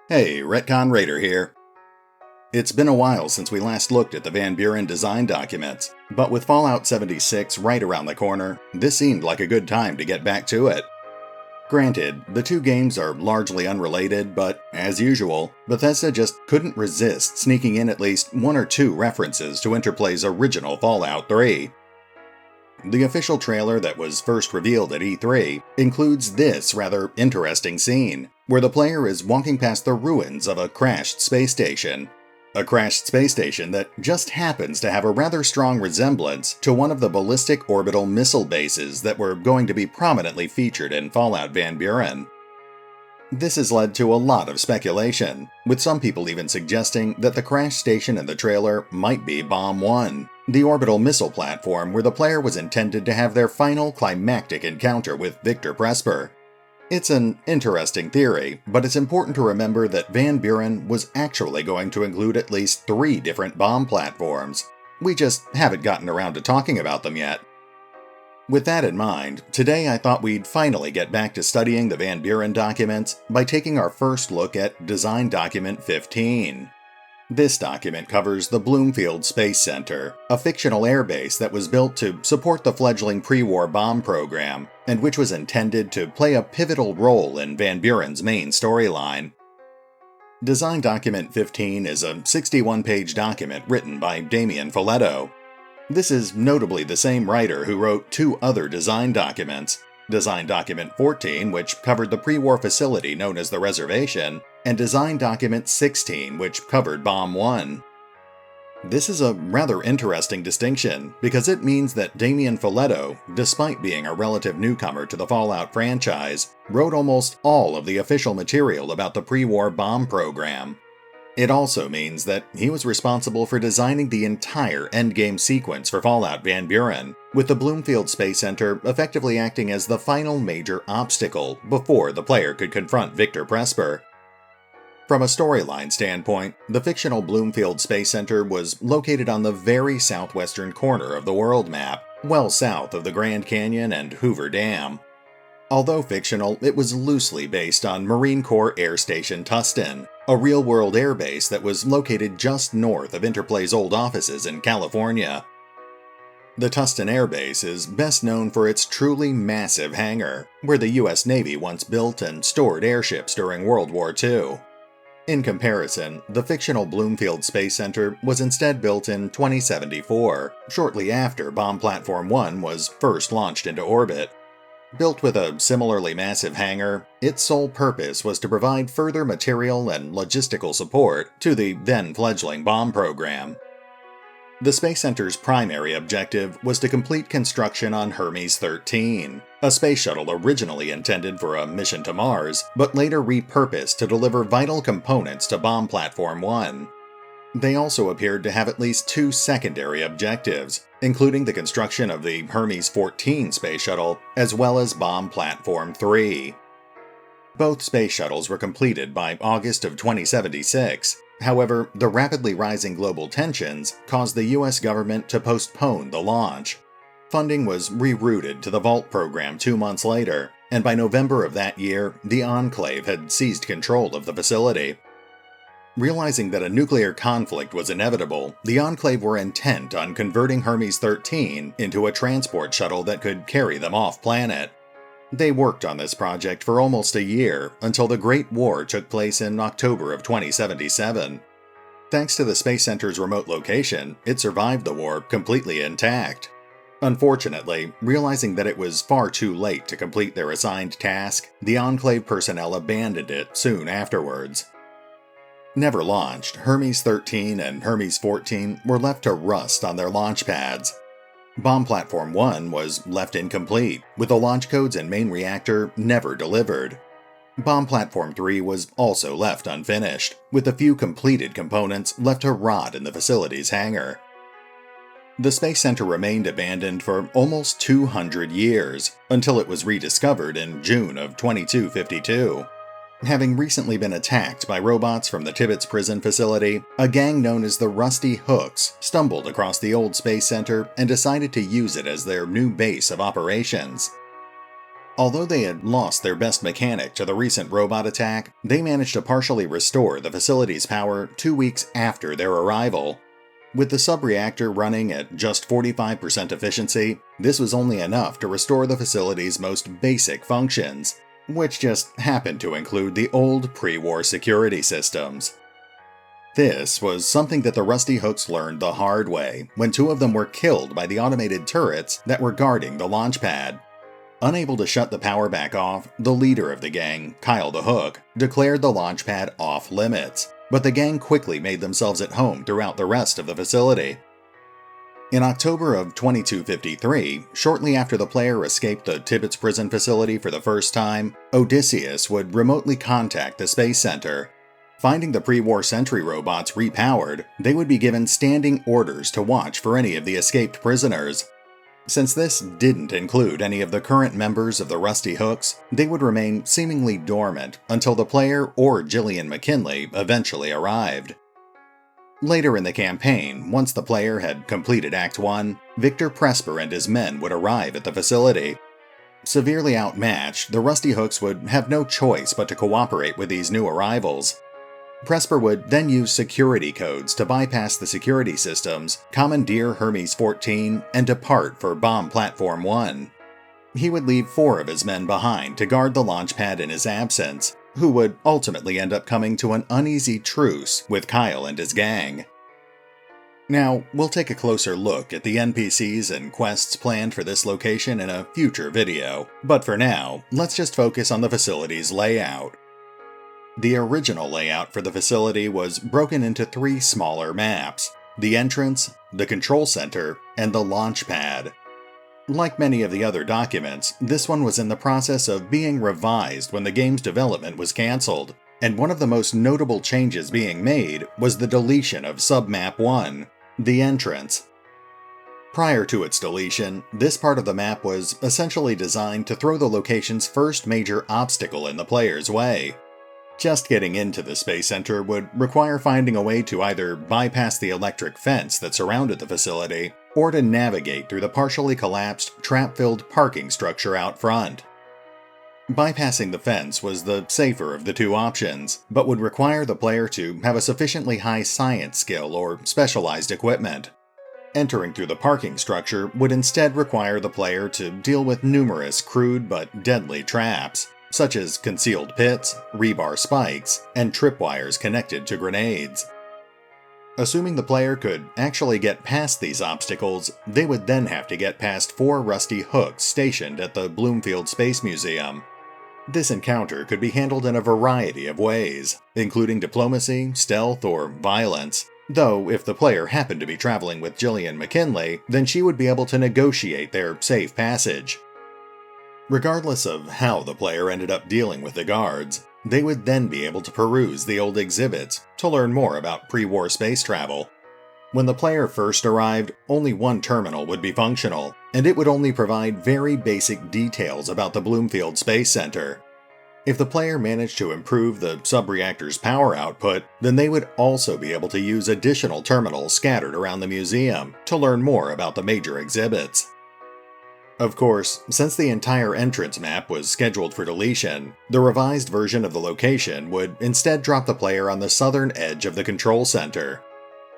Hey, RetconRaider here. It's been a while since we last looked at the Van Buren design documents, but with Fallout 76 right around the corner, this seemed like a good time to get back to it. Granted, the two games are largely unrelated, but as usual, Bethesda just couldn't resist sneaking in at least one or two references to Interplay's original Fallout 3. The official trailer that was first revealed at E3 includes this rather interesting scene, where the player is walking past the ruins of a crashed space station. A crashed space station that just happens to have a rather strong resemblance to one of the ballistic orbital missile bases that were going to be prominently featured in Fallout Van Buren. This has led to a lot of speculation, with some people even suggesting that the crash station in the trailer might be B.O.M.B, the orbital missile platform where the player was intended to have their final climactic encounter with Victor Presper. It's an interesting theory, but it's important to remember that Van Buren was actually going to include at least 3 different bomb platforms. We just haven't gotten around to talking about them yet. With that in mind, today I thought we'd finally get back to studying the Van Buren documents by taking our first look at Design Document 15. This document covers the Bloomfield Space Center, a fictional airbase that was built to support the fledgling pre-war bomb program, and which was intended to play a pivotal role in Van Buren's main storyline. Design Document 15 is a 61-page document written by Damian Folletto. This is notably the same writer who wrote 2 other design documents, Design Document 14, which covered the pre-war facility known as the Reservation, and Design Document 16, which covered B.O.M.B. This is a rather interesting distinction, because it means that Damian Folletto, despite being a relative newcomer to the Fallout franchise, wrote almost all of the official material about the pre-war bomb program. It also means that he was responsible for designing the entire endgame sequence for Fallout Van Buren, with the Bloomfield Space Center effectively acting as the final major obstacle before the player could confront Victor Presper. From a storyline standpoint, the fictional Bloomfield Space Center was located on the very southwestern corner of the world map, well south of the Grand Canyon and Hoover Dam. Although fictional, it was loosely based on Marine Corps Air Station Tustin, a real-world airbase that was located just north of Interplay's old offices in California. The Tustin Air Base is best known for its truly massive hangar, where the US Navy once built and stored airships during World War II. In comparison, the fictional Bloomfield Space Center was instead built in 2074, shortly after Bomb Platform 1 was first launched into orbit. Built with a similarly massive hangar, its sole purpose was to provide further material and logistical support to the then-fledgling bomb program. The Space Center's primary objective was to complete construction on Hermes-XIII, a space shuttle originally intended for a mission to Mars, but later repurposed to deliver vital components to Bomb Platform 1. They also appeared to have at least 2 secondary objectives, including the construction of the Hermes-XIV space shuttle, as well as Bomb Platform 3. Both space shuttles were completed by August of 2076. However, the rapidly rising global tensions caused the US government to postpone the launch. Funding was rerouted to the Vault program 2 months later, and by November of that year, the Enclave had seized control of the facility. Realizing that a nuclear conflict was inevitable, the Enclave were intent on converting Hermes-XIII into a transport shuttle that could carry them off-planet. They worked on this project for almost a year, until the Great War took place in October of 2077. Thanks to the Space Center's remote location, it survived the war completely intact. Unfortunately, realizing that it was far too late to complete their assigned task, the Enclave personnel abandoned it soon afterwards. Never launched, Hermes-XIII and Hermes-XIV were left to rust on their launch pads. Bomb Platform 1 was left incomplete, with the launch codes and main reactor never delivered. Bomb Platform 3 was also left unfinished, with a few completed components left to rot in the facility's hangar. The Space Center remained abandoned for almost 200 years, until it was rediscovered in June of 2252. Having recently been attacked by robots from the Tibbetts prison facility, a gang known as the Rusty Hooks stumbled across the old Space Center and decided to use it as their new base of operations. Although they had lost their best mechanic to the recent robot attack, they managed to partially restore the facility's power 2 weeks after their arrival. With the sub-reactor running at just 45% efficiency, this was only enough to restore the facility's most basic functions, which just happened to include the old pre-war security systems. This was something that the Rusty Hooks learned the hard way, when 2 of them were killed by the automated turrets that were guarding the launch pad. Unable to shut the power back off, the leader of the gang, Kyle the Hook, declared the launch pad off-limits, but the gang quickly made themselves at home throughout the rest of the facility. In October of 2253, shortly after the player escaped the Tibbetts prison facility for the first time, Odysseus would remotely contact the Space Center. Finding the pre-war sentry robots repowered, they would be given standing orders to watch for any of the escaped prisoners. Since this didn't include any of the current members of the Rusty Hooks, they would remain seemingly dormant until the player or Gillian McKinley eventually arrived. Later in the campaign, once the player had completed Act 1, Victor Presper and his men would arrive at the facility. Severely outmatched, the Rusty Hooks would have no choice but to cooperate with these new arrivals. Presper would then use security codes to bypass the security systems, commandeer Hermes-XIV, and depart for B.O.M.B Platform 1. He would leave 4 of his men behind to guard the launch pad in his absence, who would ultimately end up coming to an uneasy truce with Kyle and his gang. Now, we'll take a closer look at the NPCs and quests planned for this location in a future video, but for now, let's just focus on the facility's layout. The original layout for the facility was broken into 3 smaller maps: the entrance, the control center, and the launch pad. Like many of the other documents, this one was in the process of being revised when the game's development was cancelled, and one of the most notable changes being made was the deletion of Submap 1, the entrance. Prior to its deletion, this part of the map was essentially designed to throw the location's first major obstacle in the player's way. Just getting into the Space Center would require finding a way to either bypass the electric fence that surrounded the facility, or to navigate through the partially collapsed, trap-filled parking structure out front. Bypassing the fence was the safer of the 2 options, but would require the player to have a sufficiently high science skill or specialized equipment. Entering through the parking structure would instead require the player to deal with numerous crude but deadly traps, such as concealed pits, rebar spikes, and tripwires connected to grenades. Assuming the player could actually get past these obstacles, they would then have to get past 4 Rusty Hooks stationed at the Bloomfield Space Museum. This encounter could be handled in a variety of ways, including diplomacy, stealth, or violence, though if the player happened to be traveling with Gillian McKinley, then she would be able to negotiate their safe passage. Regardless of how the player ended up dealing with the guards, they would then be able to peruse the old exhibits to learn more about pre-war space travel. When the player first arrived, only 1 terminal would be functional, and it would only provide very basic details about the Bloomfield Space Center. If the player managed to improve the sub-reactor's power output, then they would also be able to use additional terminals scattered around the museum to learn more about the major exhibits. Of course, since the entire entrance map was scheduled for deletion, the revised version of the location would instead drop the player on the southern edge of the control center.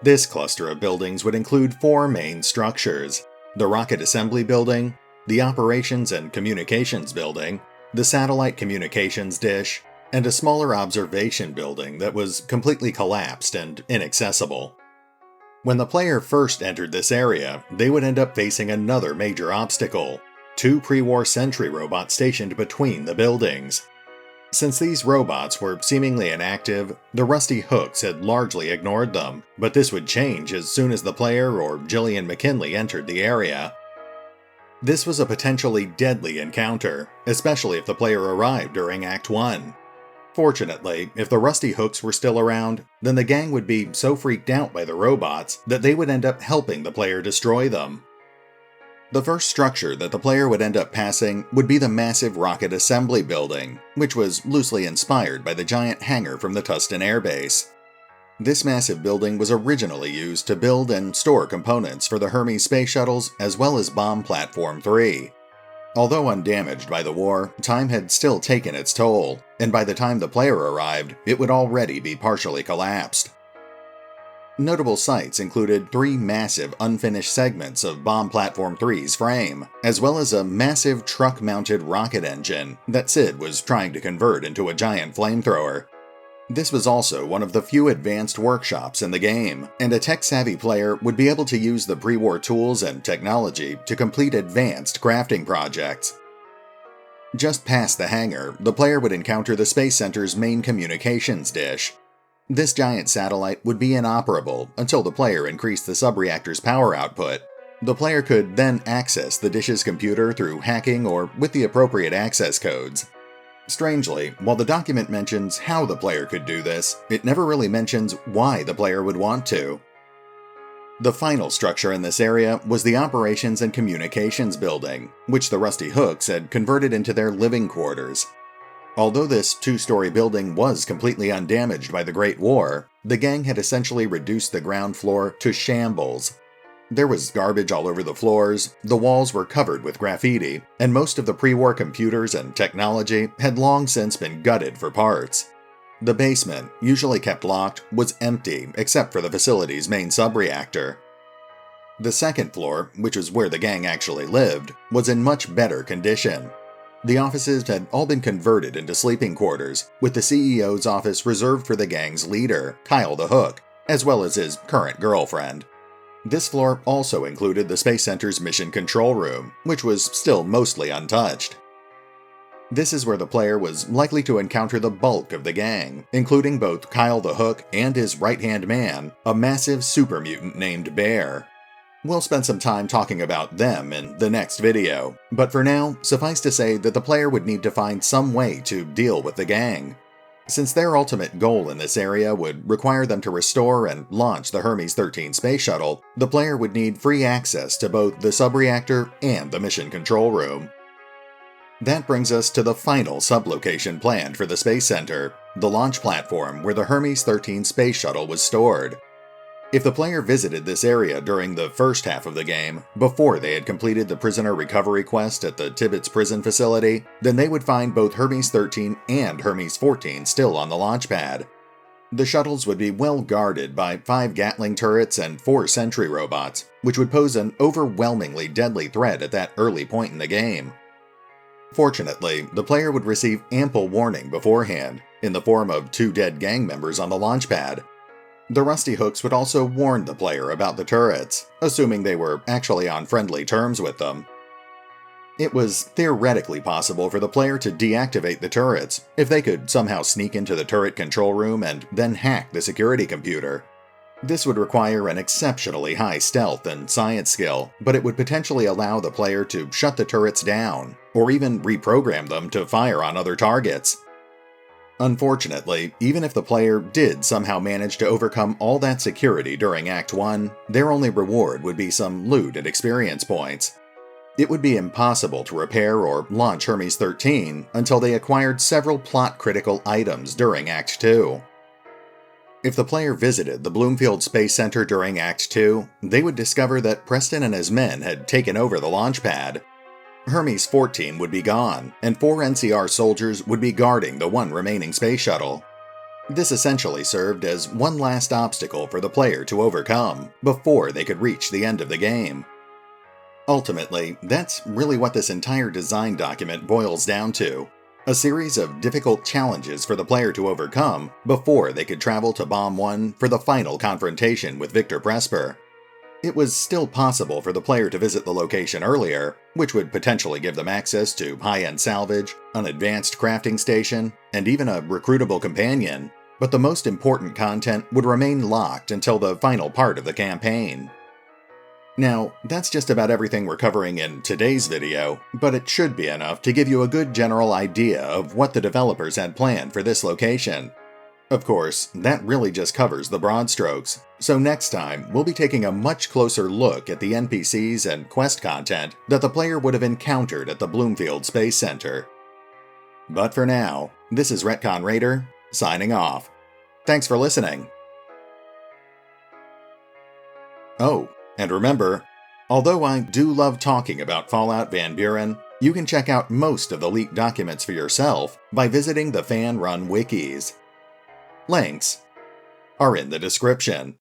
This cluster of buildings would include 4 main structures: the Rocket Assembly Building, the Operations and Communications Building, the Satellite Communications Dish, and a smaller observation building that was completely collapsed and inaccessible. When the player first entered this area, they would end up facing another major obstacle: 2 pre-war sentry robots stationed between the buildings. Since these robots were seemingly inactive, the Rusty Hooks had largely ignored them, but this would change as soon as the player or Gillian McKinley entered the area. This was a potentially deadly encounter, especially if the player arrived during Act 1. Fortunately, if the Rusty Hooks were still around, then the gang would be so freaked out by the robots that they would end up helping the player destroy them. The first structure that the player would end up passing would be the massive Rocket Assembly Building, which was loosely inspired by the giant hangar from the Tustin Air Base. This massive building was originally used to build and store components for the Hermes space shuttles as well as B.O.M B Platform 3. Although undamaged by the war, time had still taken its toll, and by the time the player arrived, it would already be partially collapsed. Notable sites included 3 massive unfinished segments of B.O.M.B Platform 3's frame, as well as a massive truck-mounted rocket engine that Sid was trying to convert into a giant flamethrower. This was also one of the few advanced workshops in the game, and a tech-savvy player would be able to use the pre-war tools and technology to complete advanced crafting projects. Just past the hangar, the player would encounter the Space Center's main communications dish. This giant satellite would be inoperable until the player increased the subreactor's power output. The player could then access the dish's computer through hacking or with the appropriate access codes. Strangely, while the document mentions how the player could do this, it never really mentions why the player would want to. The final structure in this area was the Operations and Communications Building, which the Rusty Hooks had converted into their living quarters. Although this 2-story building was completely undamaged by the Great War, the gang had essentially reduced the ground floor to shambles. There was garbage all over the floors, the walls were covered with graffiti, and most of the pre-war computers and technology had long since been gutted for parts. The basement, usually kept locked, was empty except for the facility's main subreactor. The second floor, which was where the gang actually lived, was in much better condition. The offices had all been converted into sleeping quarters, with the CEO's office reserved for the gang's leader, Kyle the Hook, as well as his current girlfriend. This floor also included the Space Center's mission control room, which was still mostly untouched. This is where the player was likely to encounter the bulk of the gang, including both Kyle the Hook and his right-hand man, a massive super mutant named Bear. We'll spend some time talking about them in the next video, but for now, suffice to say that the player would need to find some way to deal with the gang. Since their ultimate goal in this area would require them to restore and launch the Hermes-XIII space shuttle, the player would need free access to both the subreactor and the mission control room. That brings us to the final sublocation planned for the Space Center, the launch platform where the Hermes-XIII space shuttle was stored. If the player visited this area during the first half of the game, before they had completed the prisoner recovery quest at the Tibbetts prison facility, then they would find both Hermes-XIII and Hermes-XIV still on the launch pad. The shuttles would be well guarded by 5 Gatling turrets and 4 sentry robots, which would pose an overwhelmingly deadly threat at that early point in the game. Fortunately, the player would receive ample warning beforehand, in the form of 2 dead gang members on the launch pad. The Rusty Hooks would also warn the player about the turrets, assuming they were actually on friendly terms with them. It was theoretically possible for the player to deactivate the turrets if they could somehow sneak into the turret control room and then hack the security computer. This would require an exceptionally high stealth and science skill, but it would potentially allow the player to shut the turrets down, or even reprogram them to fire on other targets. Unfortunately, even if the player did somehow manage to overcome all that security during Act 1, their only reward would be some loot and experience points. It would be impossible to repair or launch Hermes-XIII until they acquired several plot-critical items during Act 2. If the player visited the Bloomfield Space Center during Act 2, they would discover that Preston and his men had taken over the launch pad. Hermes-XIV would be gone, and 4 NCR soldiers would be guarding the one remaining space shuttle. This essentially served as one last obstacle for the player to overcome before they could reach the end of the game. Ultimately, that's really what this entire design document boils down to. A series of difficult challenges for the player to overcome before they could travel to B.O.M.B for the final confrontation with Victor Presper. It was still possible for the player to visit the location earlier, which would potentially give them access to high-end salvage, an advanced crafting station, and even a recruitable companion, but the most important content would remain locked until the final part of the campaign. Now, that's just about everything we're covering in today's video, but it should be enough to give you a good general idea of what the developers had planned for this location. Of course, that really just covers the broad strokes, so next time we'll be taking a much closer look at the NPCs and quest content that the player would have encountered at the Bloomfield Space Center. But for now, this is RetconRaider, signing off. Thanks for listening. Oh, and remember, although I do love talking about Fallout Van Buren, You can check out most of the leaked documents for yourself by visiting the fan-run wikis. Links are in the description.